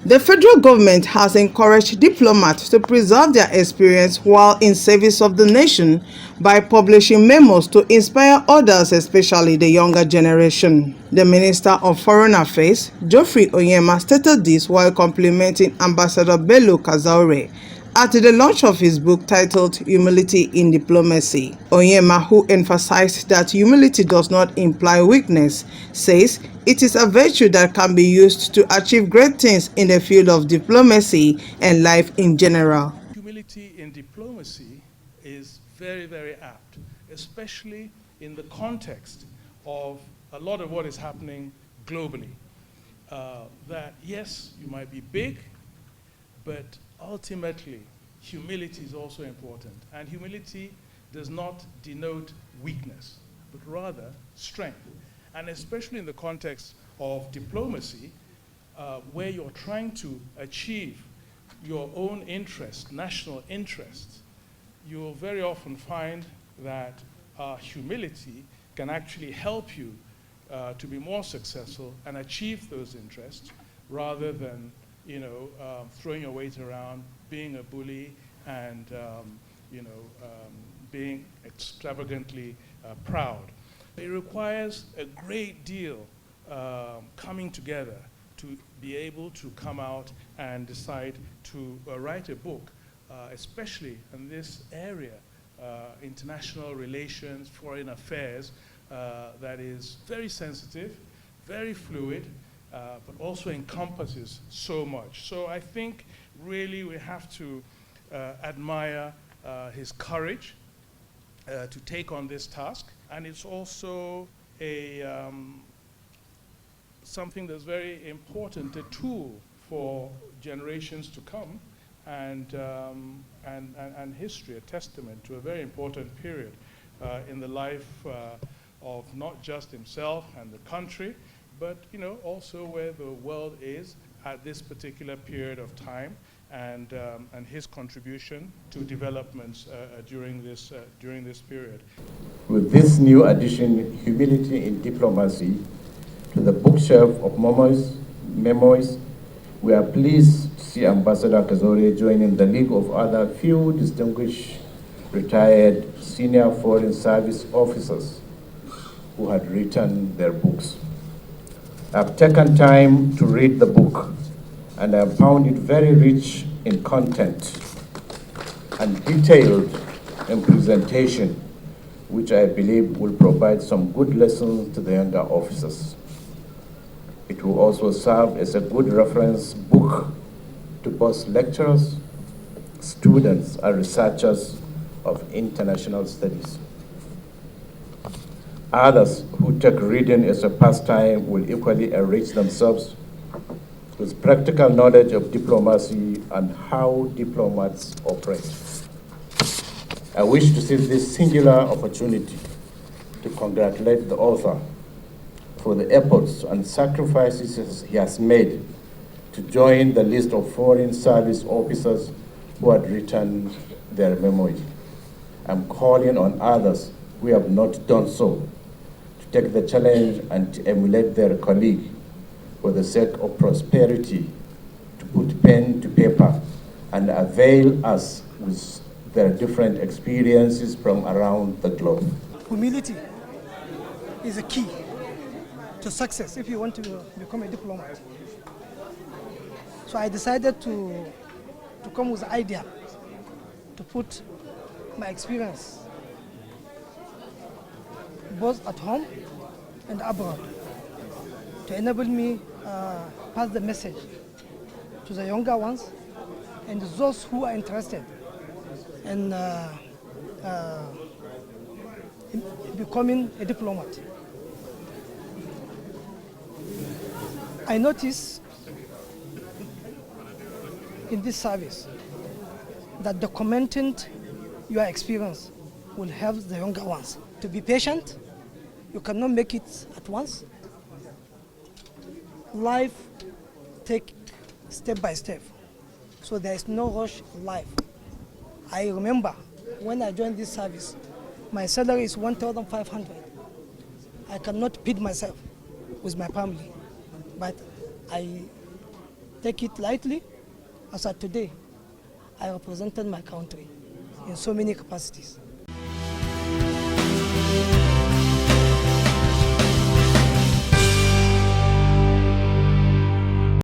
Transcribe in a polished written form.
The federal government has encouraged diplomats to preserve their experience while in service of the nation by publishing memos to inspire others, especially the younger generation. The Minister of Foreign Affairs, Geoffrey Onyema, stated this while complimenting Ambassador Bello Kazaure at the launch of his book titled Humility in Diplomacy. Onyema, who emphasized that humility does not imply weakness, says it is a virtue that can be used to achieve great things in the field of diplomacy and life in general. Humility in diplomacy is very, very apt, especially in the context of a lot of what is happening globally. That yes, you might be big, but ultimately, humility is also important. And humility does not denote weakness, but rather strength. And especially in the context of diplomacy, where you're trying to achieve your own interests, national interests, you'll very often find that humility can actually help you to be more successful and achieve those interests rather than throwing your weight around, being a bully, and being extravagantly proud. It requires a great deal coming together to be able to come out and decide to write a book, especially in this area, international relations, foreign affairs, that is very sensitive, very fluid, but also encompasses so much. So I think really we have to admire his courage to take on this task. And it's also something that's very important, a tool for generations to come, and history, a testament to a very important period in the life of not just himself and the country, but also where the world is at this particular period of time, and his contribution to developments during this period. With this new addition, Humility in Diplomacy, to the bookshelf of memoirs, we are pleased to see Ambassador Kazaure joining the league of other few distinguished retired senior foreign service officers who had written their books. I've taken time to read the book, and I found it very rich in content and detailed in presentation, which I believe will provide some good lessons to the younger officers. It will also serve as a good reference book to both lecturers, students, and researchers of international studies. Others who take reading as a pastime will equally enrich themselves with practical knowledge of diplomacy and how diplomats operate. I wish to seize this singular opportunity to congratulate the author for the efforts and sacrifices he has made to join the list of foreign service officers who had written their memoirs. I'm calling on others who have not done so to take the challenge and to emulate their colleague for the sake of prosperity, to put pen to paper and avail us with their different experiences from around the globe. Humility is a key to success if you want to become a diplomat. So I decided to come with an idea to put my experience both at home and abroad to enable me pass the message to the younger ones and those who are interested in becoming a diplomat. I notice in this service that documenting your experience will help the younger ones to be patient. You cannot make it at once. Life take step by step, so there is no rush in life. I remember when I joined this service, my salary is 1,500. I cannot feed myself with my family, but I take it lightly. As of today, I represented my country in so many capacities.